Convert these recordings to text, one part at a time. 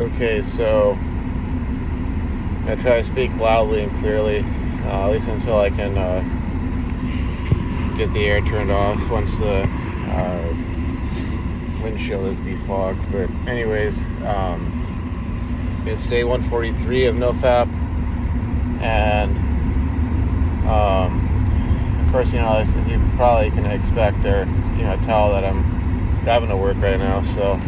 Okay, so I'm gonna try to speak loudly and clearly, at least until I can get the air turned off once the windshield is defogged. But anyways, it's day 143 of Nofap, and of course, as you probably can expect or tell that I'm driving to work right now, so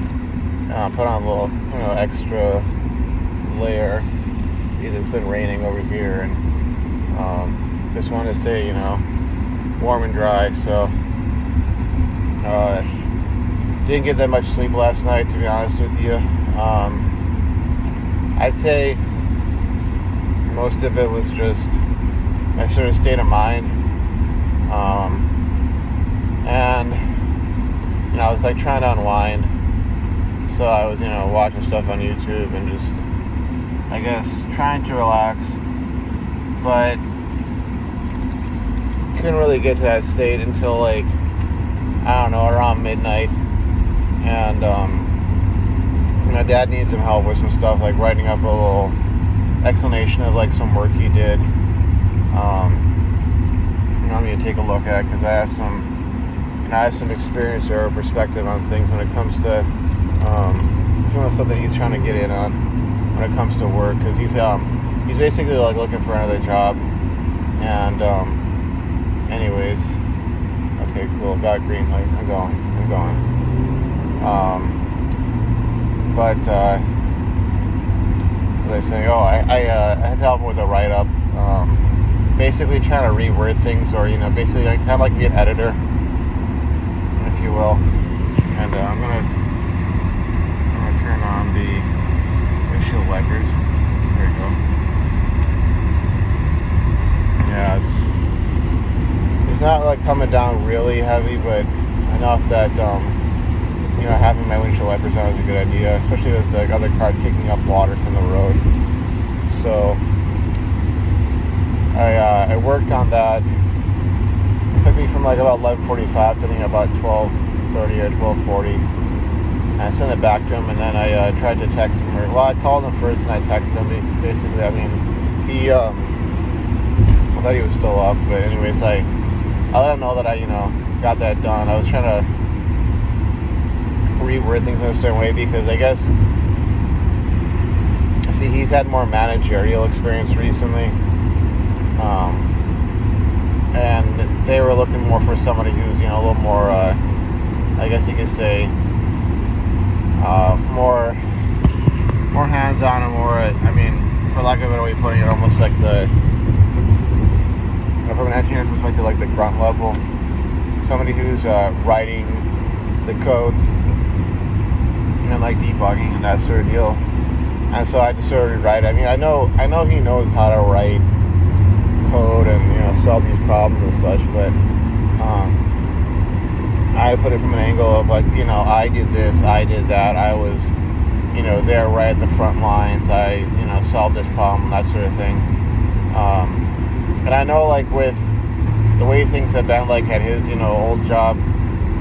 put on a little extra layer. It's been raining over here, and just wanted to stay warm and dry. So didn't get that much sleep last night, to be honest with you. I'd say most of it was just my sort of state of mind, and I was like trying to unwind. So I was watching stuff on YouTube and just, I guess, trying to relax, but couldn't really get to that state until around midnight. And my dad needs some help with some stuff, like writing up a little explanation of some work he did. I'm going to take a look at, because I have some experience or perspective on things when it comes to some of the stuff that he's trying to get in on when it comes to work, because he's basically looking for another job. And anyways, okay, cool, got green light. I'm going. But as I was saying, I had to help him with a write-up, basically trying to reword things, or basically kind of like be an editor, if you will. And I'm gonna turn on the windshield wipers. There you go. Yeah, it's not coming down really heavy, but enough that having my windshield wipers on is a good idea, especially with the other car kicking up water from the road. So I worked on that. It took me from about 11:45 to about 12:30 or 12:40. I sent it back to him, and then I tried to text him. I called him first, and I texted him. Basically, he I thought he was still up, but anyways, I let him know that I got that done. I was trying to reword things in a certain way, because I guess he's had more managerial experience recently, and they were looking more for somebody who's a little more, I guess you could say, more hands-on, and more, for lack of a better way of putting it, almost like from an engineer's perspective, like the grunt level. Somebody who's writing the code and debugging and that sort of deal. And so I just sort of write. I know he knows how to write code and solve these problems and such, but I put it from an angle of I did this, I did that, I was there right at the front lines, I solved this problem, that sort of thing. And I know with the way things have been at his old job,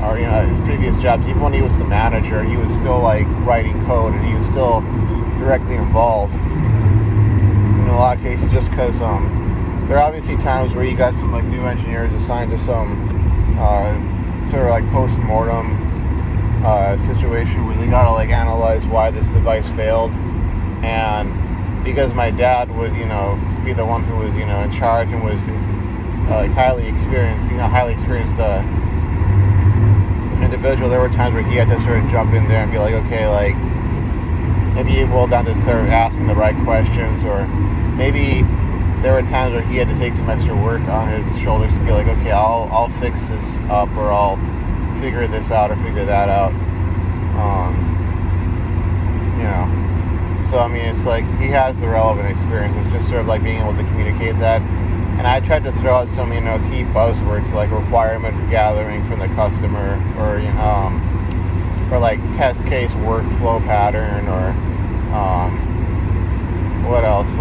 or his previous jobs, even when he was the manager, he was still writing code, and he was still directly involved in a lot of cases, just because there are obviously times where you got some new engineers assigned to some sort of post-mortem situation where they gotta analyze why this device failed. And because my dad would be the one who was in charge and was highly experienced individual, there were times where he had to sort of jump in there and be okay, maybe it boiled down to sort of asking the right questions, or maybe there were times where he had to take some extra work on his shoulders to be okay, I'll fix this up, or I'll figure this out or figure that out. So it's he has the relevant experience. It's just sort of being able to communicate that. And I tried to throw out some key buzzwords like requirement gathering from the customer, or test case workflow pattern, or what else,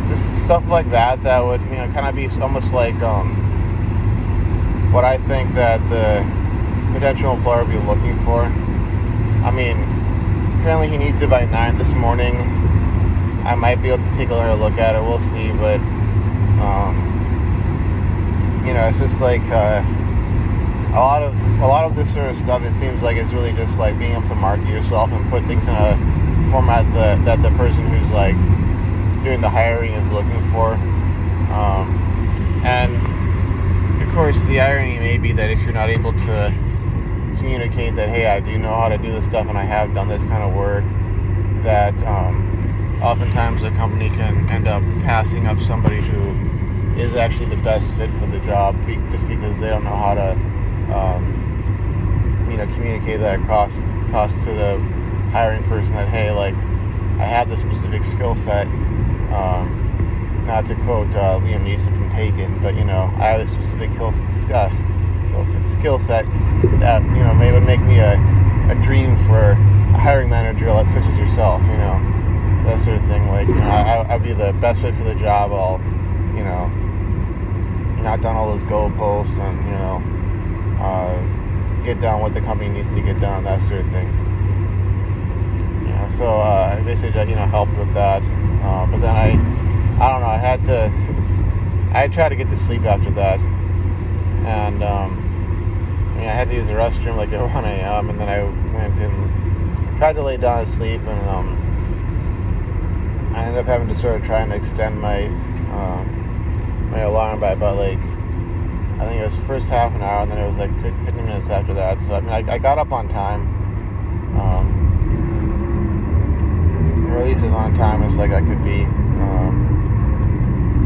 just stuff like that would kind of be almost what I think that the potential employer would be looking for. apparently he needs it by 9 this morning. I might be able to take a look at it. We'll see, but it's just like a lot of this sort of stuff. It seems like it's really just like being able to market yourself and put things in a format that the person who's like doing the hiring is looking for. And of course, the irony may be that if you're not able to communicate that, hey, I do know how to do this stuff and I have done this kind of work, that oftentimes a company can end up passing up somebody who is actually the best fit for the job just because they don't know how to communicate that across to the hiring person that, hey, like, I have this specific skill set. Not to quote Liam Neeson from Taken, but I have a specific skill set that would make me a dream for a hiring manager such as yourself. That sort of thing. Like, I'd be the best fit for the job. I'll knock down all those goalposts and get done what the company needs to get done. That sort of thing. So I basically helped with that. But then I don't know. I tried to get to sleep after that, and I had to use the restroom like at 1 a.m. and then I went and tried to lay down to sleep, and I ended up having to sort of try and extend my my alarm by about I think it was first half an hour, and then it was 50 minutes after that. So I got up on time, or at least as on time as I could be.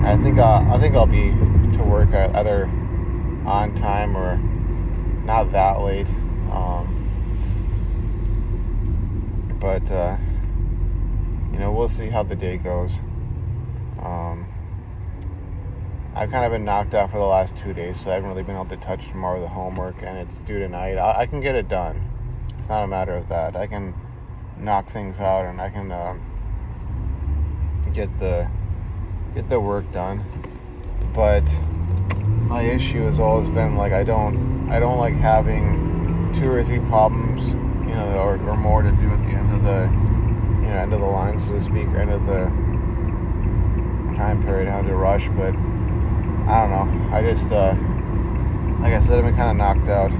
I think I'll be to work either on time or not that late. But we'll see how the day goes. I've kind of been knocked out for the last 2 days, so I haven't really been able to touch more of the homework, and it's due tonight. I can get it done. It's not a matter of that. I can knock things out, and I can get the work done. But my issue has always been I don't like having 2 or 3 problems, or more to do at the end of the end of the line, so to speak, or end of the time period. How to rush, but I don't know. I just like I said, I've been kind of knocked out.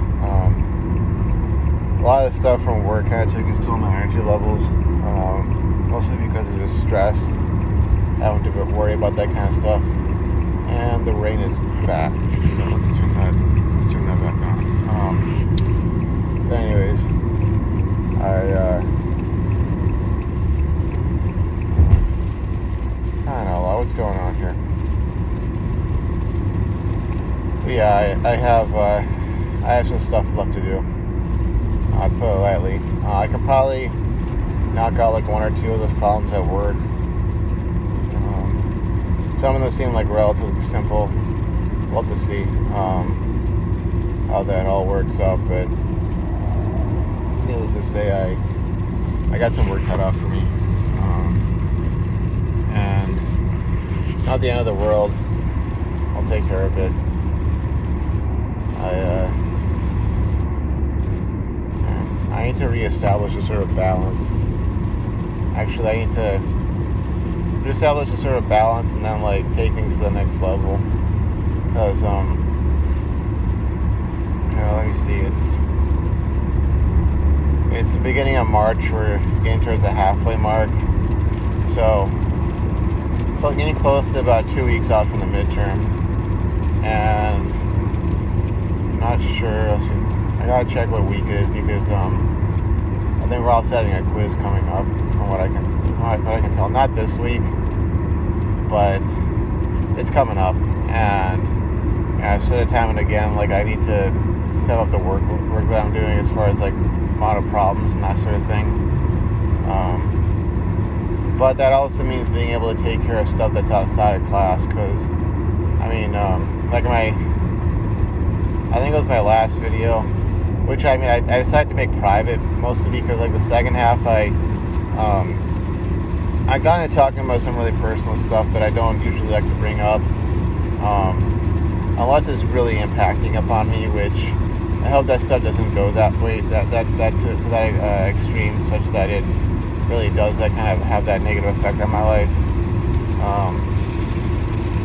A lot of the stuff from work kind of took its toll on my energy levels, mostly because of just stress, having to worry about that kind of stuff. And the rain is back, so let's turn that back on. But anyways, I don't know what's going on here. But yeah, I have some stuff left to do. I'd put it lightly. I could probably knock out 1 or 2 of those problems at work. Some of them seem relatively simple. We'll have to see how that all works out, but needless to say, I got some work cut off for me. And it's not the end of the world. I'll take care of it. I need to reestablish a sort of balance. Actually, I need to reestablish a sort of balance and then take things to the next level. Because let me see. It's the beginning of March. We're getting towards the halfway mark. So getting close to about 2 weeks out from the midterm, and I'm not sure. I gotta check what week it is because I think we're also having a quiz coming up, from what I can tell. Not this week, but it's coming up, and I've said it time and again. I need to step up the work that I'm doing as far as amount of problems and that sort of thing. But that also means being able to take care of stuff that's outside of class, because I think it was my last video, which I decided to make private, mostly because the second half I got into talking about some really personal stuff that I don't usually like to bring up, unless it's really impacting upon me, which I hope that stuff doesn't go that way, that to that extreme, such that it really does that kind of have that negative effect on my life.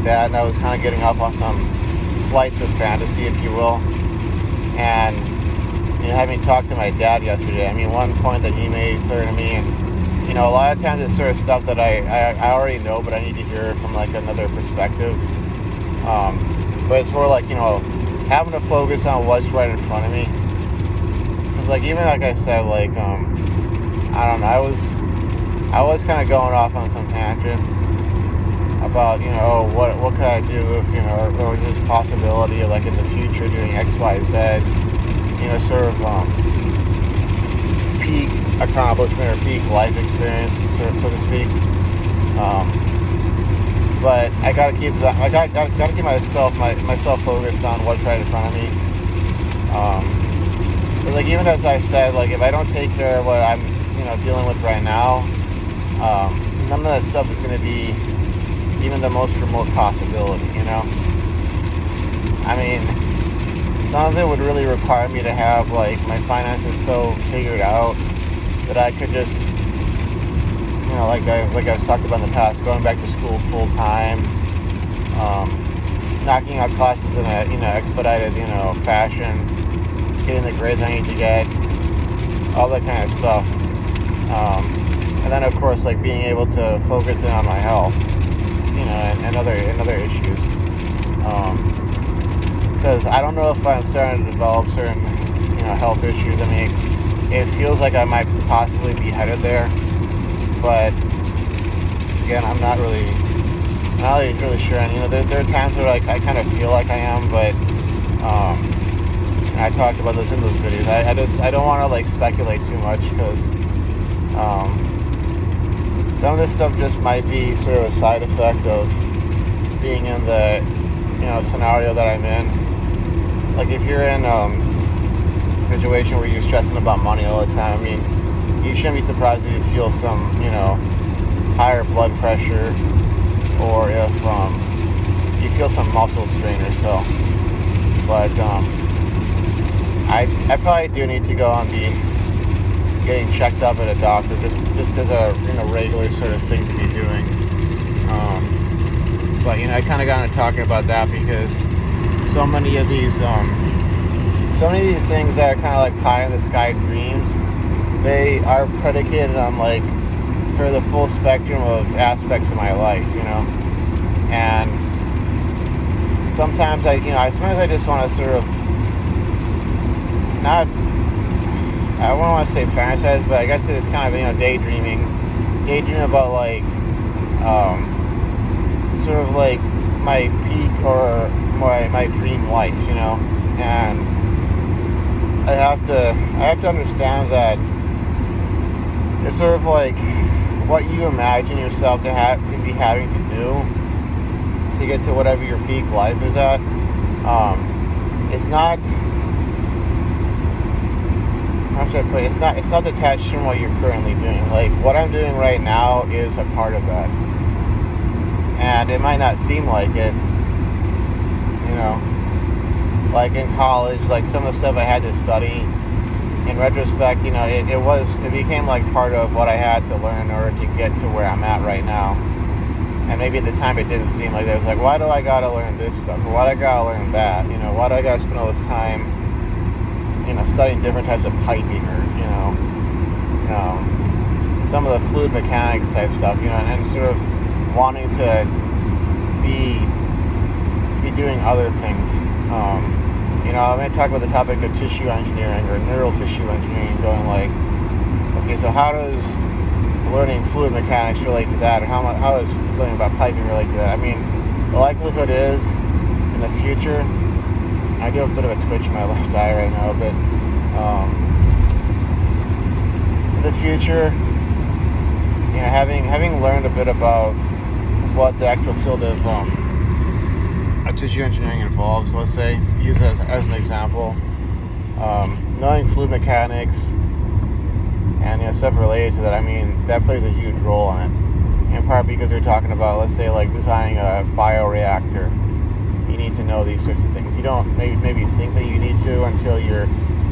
That, and I was kind of getting up on some flights of fantasy, if you will. And, having talked to my dad yesterday, one point that he made clear to me, and, a lot of times it's sort of stuff that I already know, but I need to hear from, like, another perspective. But it's more like, having to focus on what's right in front of me. Because, like, even like I said, like, I don't know, I was kind of going off on some tangent about, what could I do if, or this possibility of, like, in the future doing X, Y, Z, sort of peak accomplishment or peak life experience, so to speak. But I gotta keep myself focused on what's right in front of me. But like, even as I said, like, if I don't take care of what I'm dealing with right now, none of that stuff is going to be even the most remote possibility. Some of it would really require me to have, like, my finances so figured out that I could just, like I've talked about in the past, going back to school full time, knocking out classes in a expedited fashion, getting the grades I need to get, all that kind of stuff. And then, of course, like, being able to focus in on my health, and other issues. Because I don't know if I'm starting to develop certain, health issues. It feels like I might possibly be headed there, but again, I'm not really sure. And there are times where, like, I kind of feel like I am, but I talked about this in those videos. I don't want to, like, speculate too much, because some of this stuff just might be sort of a side effect of being in the scenario that I'm in. Like, if you're in a situation where you're stressing about money all the time, you shouldn't be surprised if you feel some higher blood pressure, or if you feel some muscle strain or so. But I probably do need to go and be getting checked up at a doctor, just as a regular sort of thing to be doing. But I kind of got into talking about that because so many of these things that are kind of like pie in the sky dreams, they are predicated on, like, for the full spectrum of aspects of my life, and sometimes I just want to sort of not, I don't want to say fantasize, but I guess it's kind of, daydreaming about, like, sort of like my peak or my dream life, and I have to understand that it's sort of like what you imagine yourself to be having to do to get to whatever your peak life is at. It's not, how should I put it? It's not detached from what you're currently doing. Like, what I'm doing right now is a part of that, and it might not seem like it. Like in college, like some of the stuff I had to study, in retrospect, it became like part of what I had to learn in order to get to where I'm at right now. And maybe at the time it didn't seem like that. It was like, why do I gotta learn this stuff? Or why do I gotta learn that? Why do I gotta spend all this time, studying different types of piping, or, some of the fluid mechanics type stuff, and sort of wanting to be doing other things. I'm going to talk about the topic of tissue engineering or neural tissue engineering, going like, okay, so how does learning fluid mechanics relate to that, or how does learning about piping relate to that? The likelihood is, in the future, I do have a bit of a twitch in my left eye right now, but in the future, having learned a bit about what the actual field of tissue engineering involves, let's say, to use it as an example, knowing fluid mechanics and stuff related to that, that plays a huge role in it. In part because we're talking about, let's say, like designing a bioreactor. You need to know these sorts of things. You don't maybe think that you need to until you're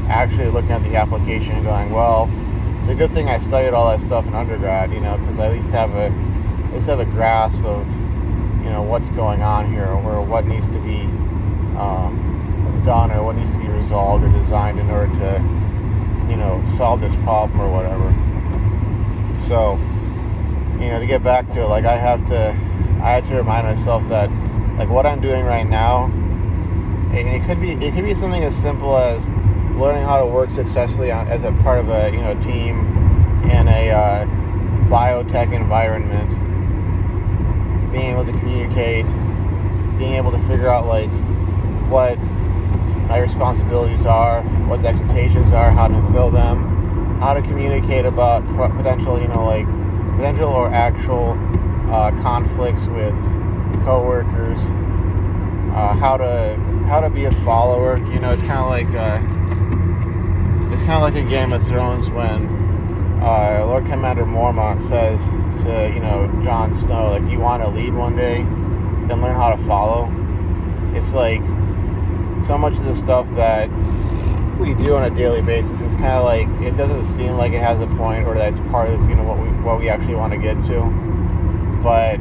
actually looking at the application and going, well, it's a good thing I studied all that stuff in undergrad, because I at least have a grasp of, what's going on here, or what needs to be done, or what needs to be resolved or designed in order to, solve this problem or whatever. So, to get back to it, like I had to remind myself that, like, what I'm doing right now, and it could be something as simple as learning how to work successfully as a part of a team in a biotech environment, being able to communicate, being able to figure out like what my responsibilities are, what the expectations are, how to fulfill them, how to communicate about potential potential or actual conflicts with coworkers, how to be a follower. It's kind of like a Game of Thrones when Lord Commander Mormont says to Jon Snow, like, you want to lead one day, then learn how to follow. It's like so much of the stuff that we do on a daily basis is kind of like, it doesn't seem like it has a point, or that it's part of what we actually want to get to, but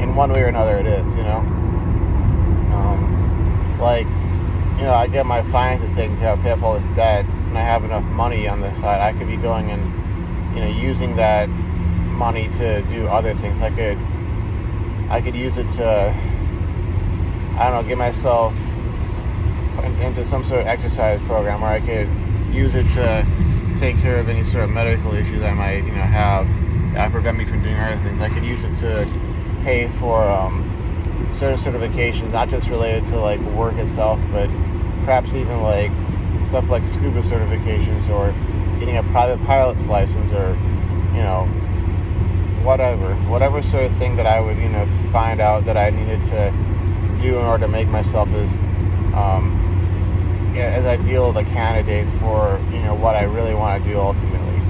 in one way or another it is. I get my finances taken care of, pay off all this debt, and I have enough money on this side. I could be going and using that money to do other things. I could use it to, get myself into some sort of exercise program, or I could use it to take care of any sort of medical issues I might have that prevent me from doing other things. I could use it to pay for certain certifications, not just related to like work itself, but perhaps even like stuff like scuba certifications, or getting a private pilot's license, or whatever sort of thing that I would find out that I needed to do in order to make myself as ideal of a candidate for what I really want to do ultimately.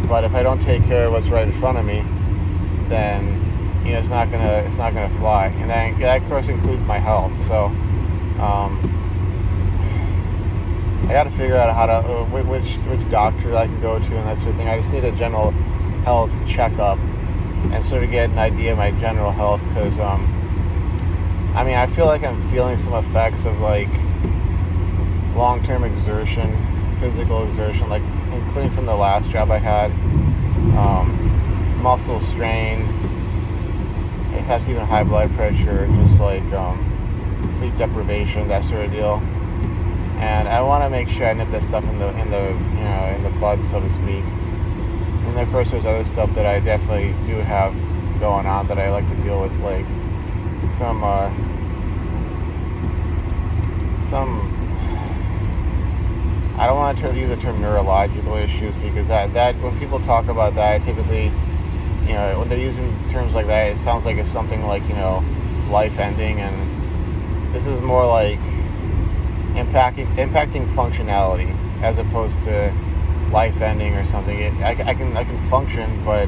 But if I don't take care of what's right in front of me, then it's not gonna fly. And that of course includes my health. So I got to figure out how to which doctor I can go to and that sort of thing. I just need a general health checkup and sort of get an idea of my general health, because I feel like I'm feeling some effects of like long-term exertion, physical exertion, like including from the last job I had, muscle strain, and perhaps even high blood pressure, just like sleep deprivation, that sort of deal. And I want to make sure I nip that stuff in the bud, so to speak. And then of course there's other stuff that I definitely do have going on that I like to deal with, like some I don't want to use the term neurological issues, because that when people talk about that, typically, when they're using terms like that, it sounds like it's something like, life ending, and this is more like impacting functionality as opposed to life ending or something. I can function, but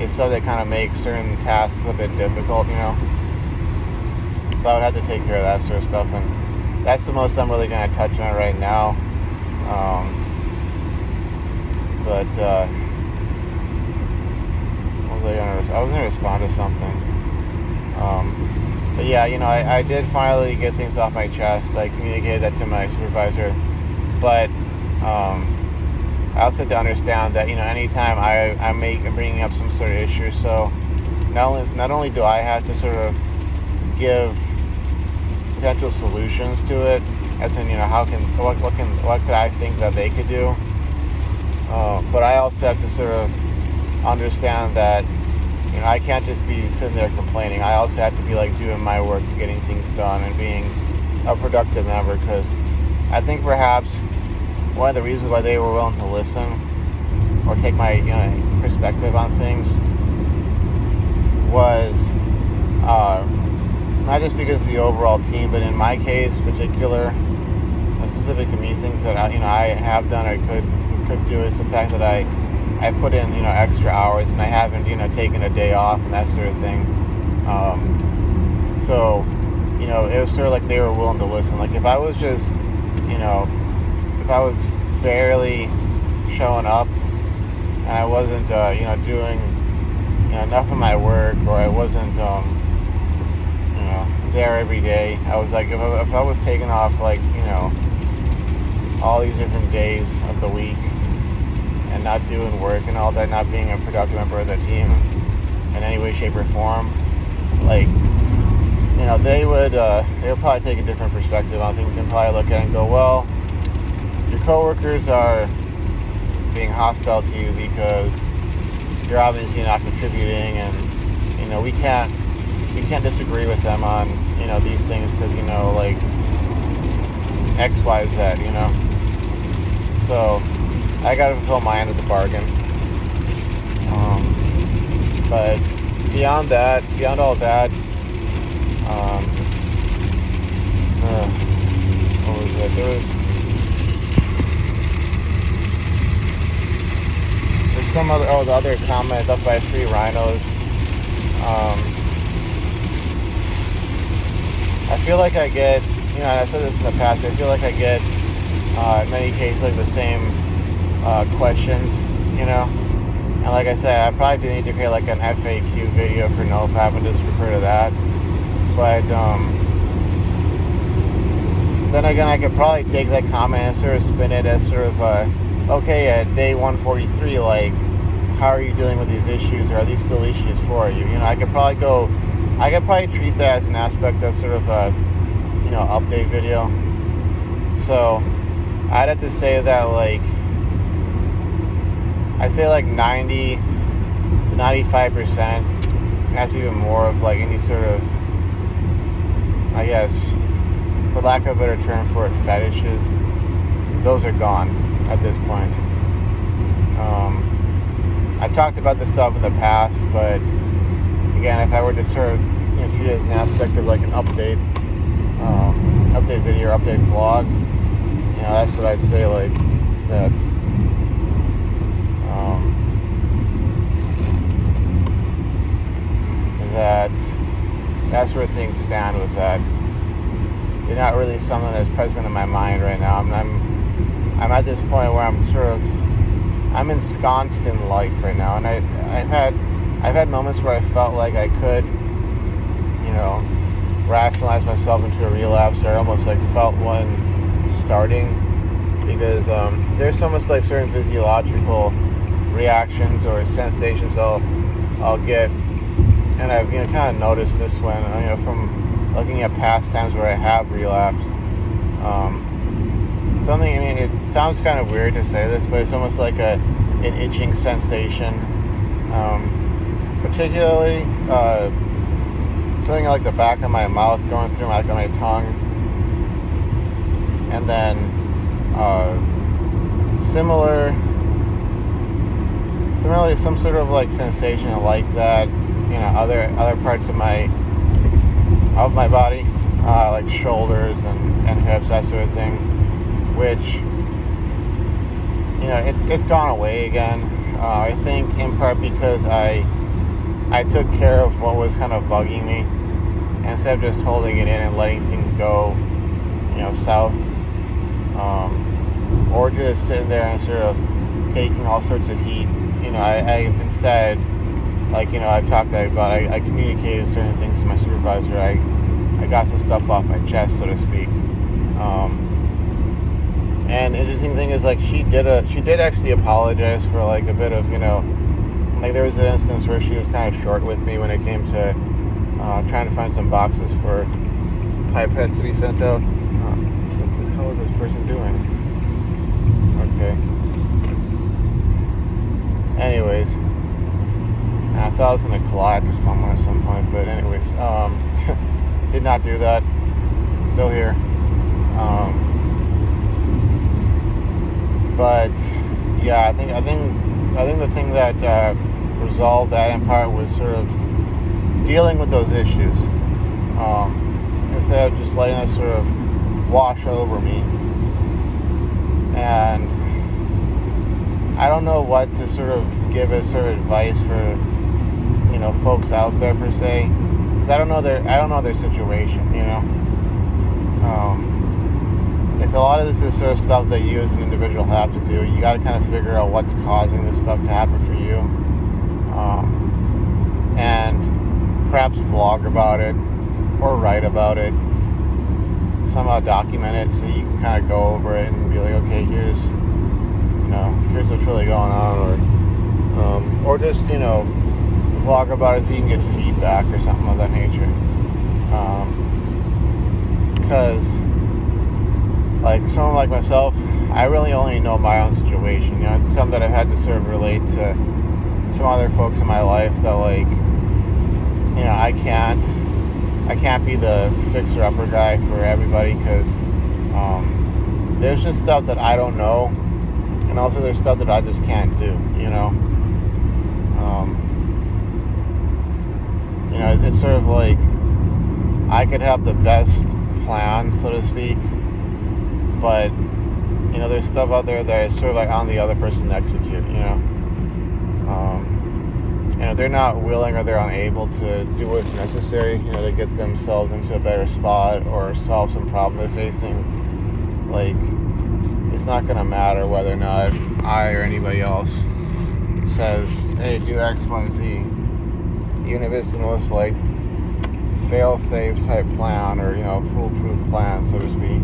it's so that kind of makes certain tasks a bit difficult, So I would have to take care of that sort of stuff, and that's the most I'm really going to touch on right now. I was going to respond to something. But yeah, I did finally get things off my chest. I communicated that to my supervisor. But I also had to understand that, anytime I'm bringing up some sort of issue, so not only do I have to sort of give potential solutions to it, as in, what could I think that they could do, but I also have to sort of understand that I can't just be sitting there complaining. I also have to be like doing my work and getting things done and being a productive member, because I think perhaps one of the reasons why they were willing to listen or take my perspective on things was not just because of the overall team, but in my case particular, specific to me, things that I have done or could do, is the fact that I put in extra hours, and I haven't taken a day off and that sort of thing. So it was sort of like they were willing to listen. Like if I was just if I was barely showing up and I wasn't, doing, enough of my work, or I wasn't, there every day. I was like, if I was taking off, like, all these different days of the week and not doing work and all that, not being a productive member of the team in any way, shape, or form, like, they would probably take a different perspective on things and probably look at it and go, well, your coworkers are being hostile to you because you're obviously not contributing, and we can't disagree with them on these things because like X, Y, Z, So I got to fulfill my end of the bargain. But beyond all that, what was it? There's some other. Oh, the other comment up by Three Rhinos. I feel like I get, and I've said this in the past, I feel like I get, in many cases, like the same questions, and like I said, I probably do need to create like an FAQ video for Nofap and just refer to that, but then again, I could probably take that comment and sort of spin it as sort of, okay, at day 143, like, how are you dealing with these issues, or are these still issues for you? I could probably treat that as an aspect of sort of a, update video. So I'd have to say that, like, I'd say like 90, 95%, perhaps even more of like any sort of, I guess, for lack of a better term for it, fetishes, those are gone at this point. I talked about this stuff in the past, but again, if I were to treat it as an aspect of like an update video, or update vlog, that's what I'd say, like, that's where things stand with that. They're not really something that's present in my mind right now. I'm at this point where I'm ensconced in life right now, and I've had moments where I felt like I could, rationalize myself into a relapse, or almost like felt one starting, because there's almost like certain physiological reactions or sensations I'll get, and I've kind of noticed this when from looking at past times where I have relapsed. It sounds kind of weird to say this, but it's almost like an itching sensation, particularly feeling like the back of my mouth going through my tongue, and then similarly some sort of like sensation like that, other parts of my body, like shoulders and hips, that sort of thing, which it's gone away again. I think in part because I took care of what was kind of bugging me, instead of just holding it in and letting things go, south, or just sitting there and sort of taking all sorts of heat. I instead, like, I've talked about, I communicated certain things to my supervisor. I got some stuff off my chest, so to speak. And interesting thing is, like, she did actually apologize for like a bit of, like there was an instance where she was kind of short with me when it came to trying to find some boxes for pipettes to be sent out. What the hell is this person doing? Okay. Anyways, I thought I was going to collide with someone at some point, but anyways, did not do that. Still here. But yeah, I think the thing that resolved that in part was sort of dealing with those issues, instead of just letting it sort of wash over me. And I don't know what to sort of give as sort of advice for folks out there per se, because I don't know their situation. it's a lot of this is sort of stuff that you as an individual have to do. You got to kind of figure out what's causing this stuff to happen for you, and perhaps vlog about it or write about it. Somehow document it so you can kind of go over it and be like, okay, here's what's really going on, or just vlog about it so you can get feedback or something of that nature. Because like someone like myself, I really only know my own situation. It's something that I've had to sort of relate to some other folks in my life that I can't be the fixer-upper guy for everybody, because there's just stuff that I don't know, and also there's stuff that I just can't do. It's sort of like I could have the best plan, so to speak, but there's stuff out there that is sort of like on the other person to execute. They're not willing or they're unable to do what's necessary, to get themselves into a better spot or solve some problem they're facing. Like, it's not going to matter whether or not I or anybody else says, hey, do X, Y, Z. Even if it's the most, fail-safe type plan or, foolproof plan, so to speak.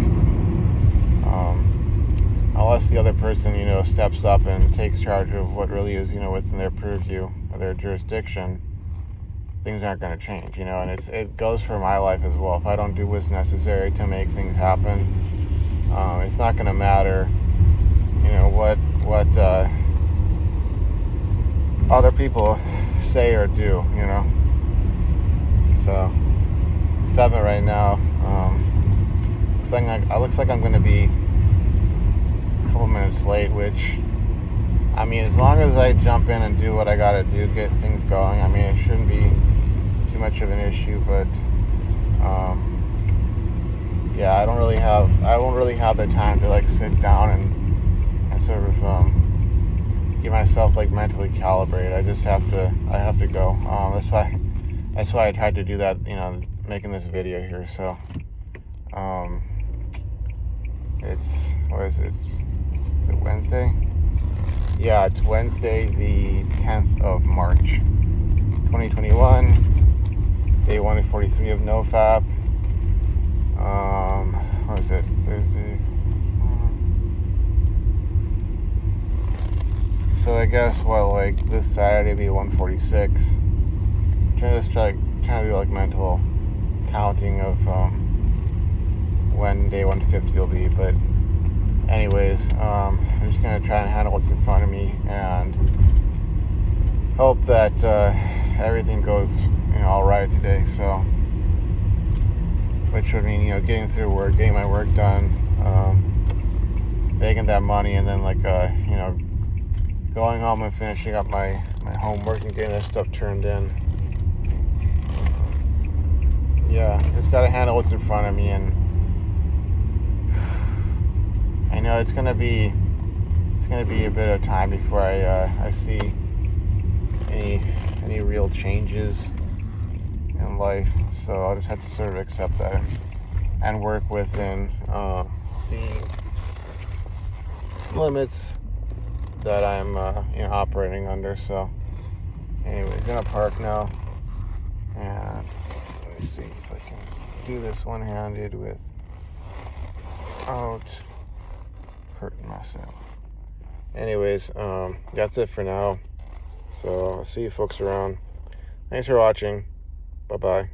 Unless the other person, steps up and takes charge of what really is, within their purview or their jurisdiction, things aren't going to change, and it goes for my life as well. If I don't do what's necessary to make things happen, it's not going to matter, what other people say or do, So, 7 right now. Looks like I'm going to be a couple minutes late, which, as long as I jump in and do what I gotta do, get things going, it shouldn't be too much of an issue, but, I won't really have the time to, sit down and sort of, get myself, mentally calibrated. I have to go. That's why I tried to do that, making this video here, so, Is it Wednesday? Yeah, it's Wednesday the 10th of March, 2021, day 143 of Nofap. What is it, Thursday? So I guess, this Saturday will be 146. Trying to do, mental counting of, when day 150 will be, but anyways, I'm just going to try and handle what's in front of me and hope that everything goes alright today. So, which would mean getting through work, getting my work done, making that money, and then going home and finishing up my homework and getting that stuff turned in. Just got to handle what's in front of me, and I know it's gonna be a bit of time before I see any real changes in life. So I'll just have to sort of accept that and work within the limits that I'm operating under. So anyway, gonna park now, and let me see if I can do this one-handed without hurting myself. Anyways, that's it for now. So I'll see you folks around. Thanks for watching. Bye-bye.